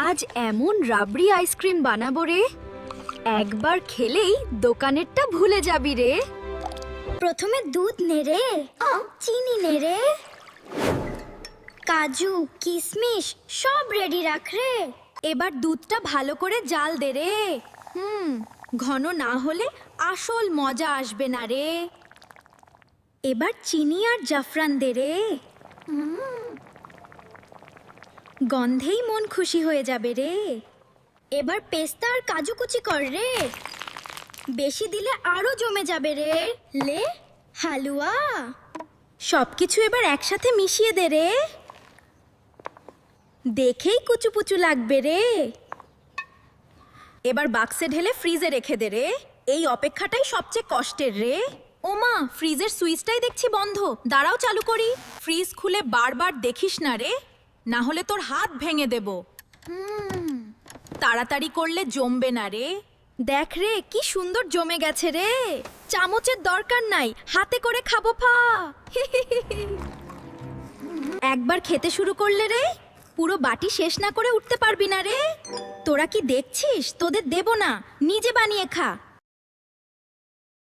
আজ এমন রাবড়ি আইসক্রিম বানাবো রে, একবার খেলেই দোকানেরটা ভুলে যাবি রে। প্রথমে দুধ নে রে, চিনি নে রে, কাজু কিশমিশ সব রেডি রাখ রে। এবার দুধটা ভালো করে জাল দে রে। ঘন না হলে আসল মজা আসবে না রে। এবার চিনি আর জাফরান দে রে। গন্ধেই মন খুশি হয়ে যাবে রে। এবার পেস্তা আর কাজু কুচি কর রে, বেশি দিলে আরো জমে যাবে রে। লে হালুয়া। সবকিছু এবার একসাথে মিশিয়ে দে রে। দেখেই কুচুপুচু লাগবে রে। এবার বাক্সে ঢেলে ফ্রিজে রেখে দে রে। এই অপেক্ষাটাই সবচেয়ে কষ্টের রে। ওমা, ফ্রিজের সুইচটাই দেখছি বন্ধ। দাঁড়াও, চালু করি। ফ্রিজ খুলে বারবার দেখিস না রে, না হলে তোর হাত ভেঙে দেব। তাড়াতাড়ি করলে জমবে না রে। দেখ রে, কি সুন্দর জমে গেছে রে। চামচের দরকার নাই, হাতে করে খাবো ফা। একবার খেতে শুরু করলে রে, পুরো বাটি শেষ না করে উঠতে পারবি না রে। তোরা কি দেখছিস? তোদের দেব না, নিজে বানিয়ে খা।